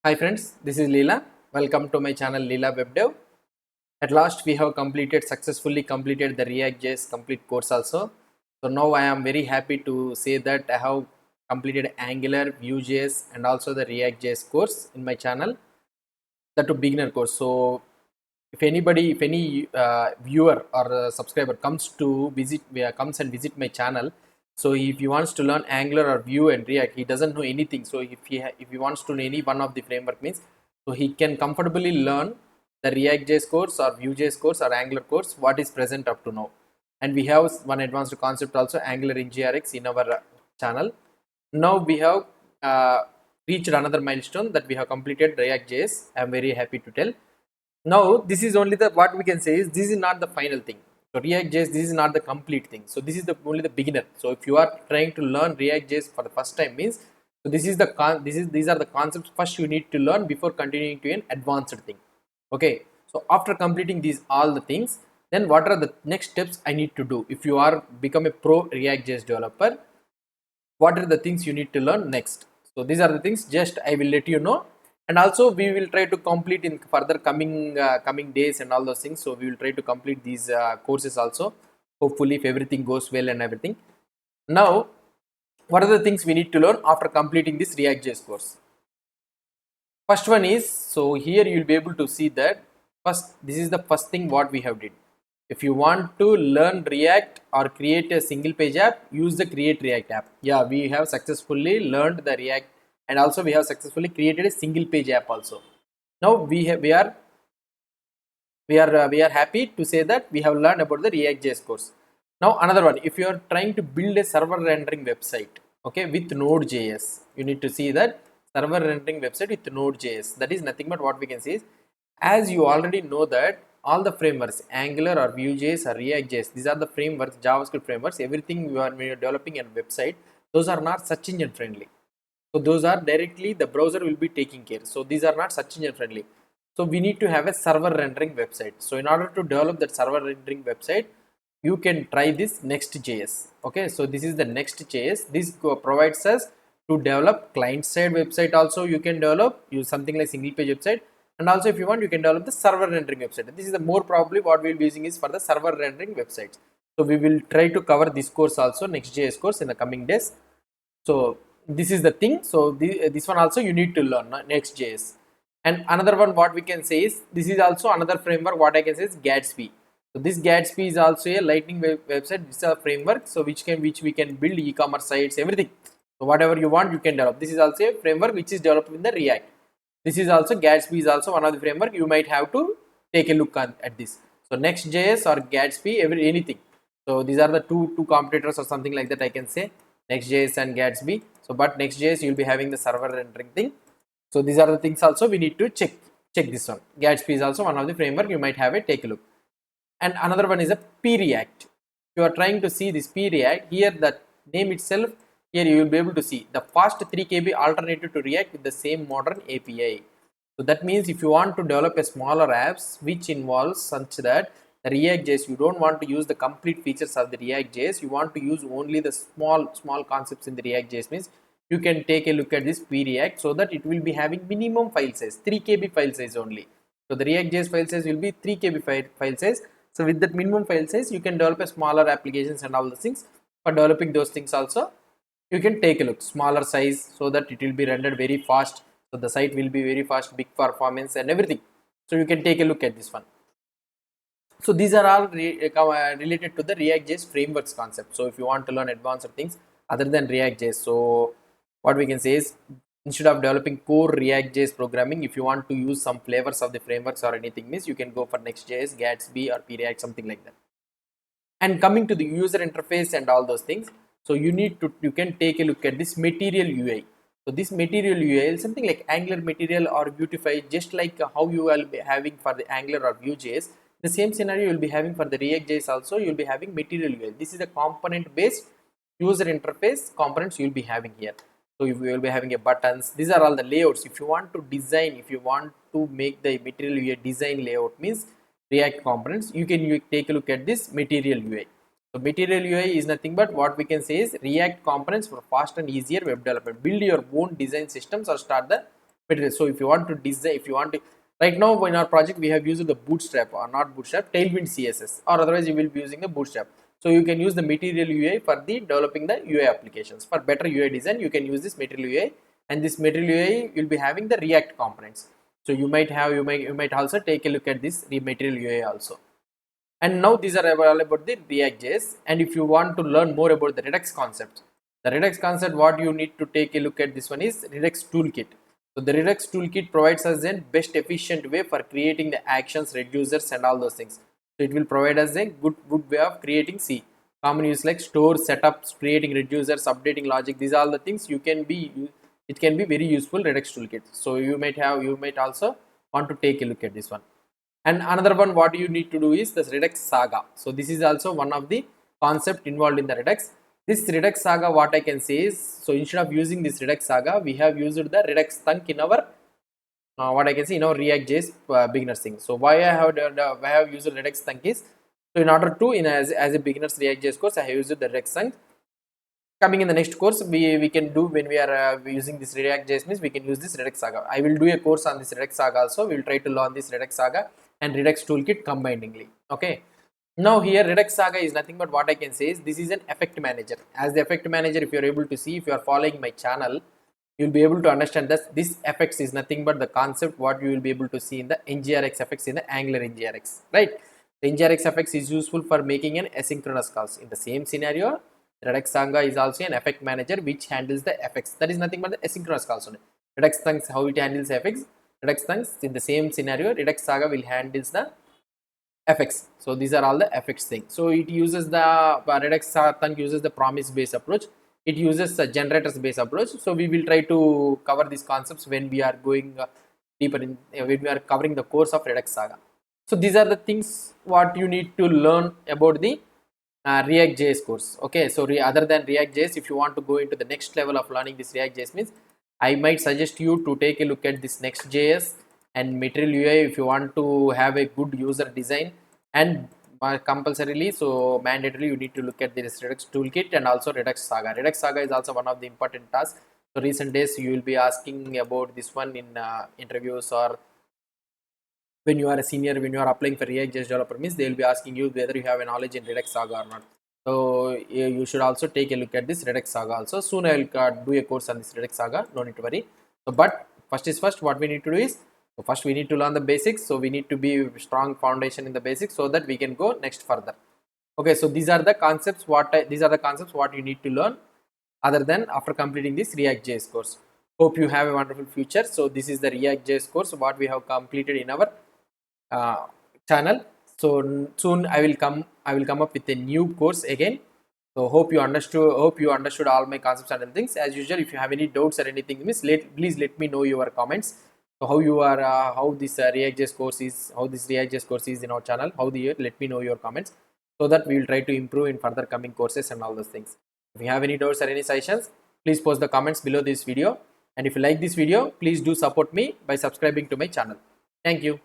Hi friends, this is Leela. Welcome to my channel Leela Web Dev. At last we have successfully completed the React.js complete course also. So now I am very happy to say that I have completed Angular, Vue.js and also the React.js course in my channel. That to beginner course. So if any viewer or subscriber comes and visit my channel, so if he wants to learn Angular or Vue and React, he doesn't know anything. So if he wants to know any one of the framework means, so he can comfortably learn the React.js course or Vue.js course or Angular course what is present up to now. And we have one advanced concept also, Angular in GRX, in our channel. Now we have uh, reached another milestone that we have completed React.js. I am very happy to tell. Now this is only the what we can say is this is not the final thing. So React.js, this is not the complete thing. So this is the only the beginner. So if you are trying to learn React.js for the first time means, so this is the these are the concepts first you need to learn before continuing to an advanced thing. Okay. So after completing these all the things, then what are the next steps I need to do? If you are become a pro React.js developer, what are the things you need to learn next? So these are the things just I will let you know, and also we will try to complete in further coming days and all those things. So we will try to complete these courses also, hopefully if everything goes well and everything. Now what are the things we need to learn after completing this React.js course? First one is, so here you will be able to see that first this is the first thing what we have did. If you want to learn React or create a single page app, use the create React app. Yeah, we have successfully learned the React, and also we have successfully created a single page app also. Now we are happy to say that we have learned about the React.js course. Now another one, if you are trying to build a server rendering website, okay, with Node.js, you need to see that server rendering website with Node.js. That is nothing but what we can say is, as you already know that all the frameworks, Angular or Vue.js or React.js, these are the frameworks, JavaScript frameworks, everything you are when you're developing a website, those are not search engine friendly. So those are directly the browser will be taking care. So these are not search engine friendly. So we need to have a server rendering website. So in order to develop that server rendering website, you can try this Next.js. Okay, so this is the Next.js. This provides us to develop client side website. Also, you can develop use something like single page website, and also if you want, you can develop the server rendering website. This is the more probably what we will be using is for the server rendering websites. So we will try to cover this course also, Next.js course, in the coming days. So this is the thing. So this one also you need to learn Next.js. And another one what we can say is, this is also another framework what I can say is Gatsby. So this Gatsby is also a lightning website. This is a framework, so which we can build e-commerce sites, everything. So whatever you want you can develop. This is also a framework which is developed in the React. This is also Gatsby is also one of the framework you might have to take a look at this. So Next.js or Gatsby, anything. So these are the two competitors or something like that I can say, Next.js and Gatsby. So but Next.js you'll be having the server rendering thing. So these are the things also we need to check this one. Gatsby is also one of the framework you might have a take a look. And another one is a Preact. If you are trying to see this Preact, here the name itself, here you will be able to see the fast 3 KB alternative to React with the same modern API. So that means if you want to develop a smaller apps which involves such that the React.js, you don't want to use the complete features of the React.js, you want to use only the small concepts in the React.js means, you can take a look at this Preact, so that it will be having minimum file size 3 KB file size only. So the React.js file size will be 3 KB file size. So with that minimum file size, you can develop a smaller applications and all the things. For developing those things also, you can take a look smaller size, so that it will be rendered very fast. So the site will be very fast, big performance and everything. So you can take a look at this one. So these are all related to the React.js frameworks concept. So if you want to learn advanced things other than React.js, so what we can say is, instead of developing core React.js programming, if you want to use some flavors of the frameworks or anything means, you can go for Next.js, Gatsby or Preact, something like that. And coming to the user interface and all those things, so you can take a look at this Material UI. So this Material UI is something like Angular Material or Beautify, just like how you will be having for the Angular or Vue.js. The same scenario you will be having for the React.js also, you will be having Material UI. This is a component based user interface components you will be having here. So you will be having a buttons. These are all the layouts. If you want to design, if you want to make the Material UI design layout means React components, you can take a look at this Material UI. So Material UI is nothing but what we can say is React components for fast and easier web development. Build your own design systems or start the material. So if you want to design, if you want to, right now in our project we have used the Bootstrap, or not Bootstrap, Tailwind CSS, or otherwise you will be using the Bootstrap. So you can use the Material UI for the developing the UI applications. For better UI design, you can use this Material UI, and this Material UI will be having the React components. So you might also take a look at this Material UI also. And now these are all about the React.js. And if you want to learn more about the Redux concept, what you need to take a look at this one is Redux Toolkit. So the Redux Toolkit provides us a best efficient way for creating the actions, reducers, and all those things. So it will provide us a good way of creating common use like store, setups, creating reducers, updating logic. These are all the things you can be. It can be very useful Redux Toolkit. So you might also want to take a look at this one. And another one, what you need to do is this Redux Saga. So this is also one of the concept involved in the Redux. This Redux Saga, what I can say is, so instead of using this Redux Saga, we have used the Redux Thunk in our what I can see in our React.js beginners thing. So why I have used Redux Thunk is, so in order to as a beginners React.js course, I have used the Redux Thunk. Coming in the next course, we can do when we are using this React.js means we can use this Redux Saga. I will do a course on this Redux Saga also. We will try to learn this Redux Saga and Redux Toolkit combinedly. Okay. Now here Redux Saga is nothing but what I can say is this is an effect manager. As the effect manager, if you are able to see, if you are following my channel, you will be able to understand that this effects is nothing but the concept what you will be able to see in the NGRX effects in the Angular NGRX, right? The NGRX effects is useful for making an asynchronous calls. In the same scenario, Redux Saga is also an effect manager which handles the effects. That is nothing but the asynchronous calls only. Redux Thunks, how it handles effects. Redux Thunks in the same scenario, Redux Saga will handles the effects. So these are all the effects thing. So it uses the Redux Thunk uses the promise based approach. It uses a generators based approach. So we will try to cover these concepts when we are going deeper in when we are covering the course of Redux Saga. So these are the things what you need to learn about the React.js course. Okay, so other than React.js, if you want to go into the next level of learning this React.js means, I might suggest you to take a look at this Next.js and Material UI if you want to have a good user design, and compulsorily, so mandatorily, you need to look at this Redux Toolkit and also Redux Saga. Redux Saga is also one of the important tasks. So recent days you will be asking about this one in interviews, or when you are a senior, when you are applying for React.js developer means they will be asking you whether you have a knowledge in Redux Saga or not. So you should also take a look at this Redux Saga also. Soon I will do a course on this Redux Saga, no need to worry. So, but first is first, what we need to do is, so first we need to learn the basics. So we need to be strong foundation in the basics so that we can go next further. Okay, so these are the concepts what you need to learn other than after completing this React.js course. Hope you have a wonderful future. So this is the React.js course what we have completed in our channel. So soon I will come up with a new course again. So hope you understood all my concepts and things. As usual, if you have any doubts or anything, please let me know your comments. So how you are how this React.js course is in our channel, let me know your comments so that we will try to improve in further coming courses and all those things. If you have any doubts or any suggestions, please post the comments below this video, and if you like this video, please do support me by subscribing to my channel. Thank you.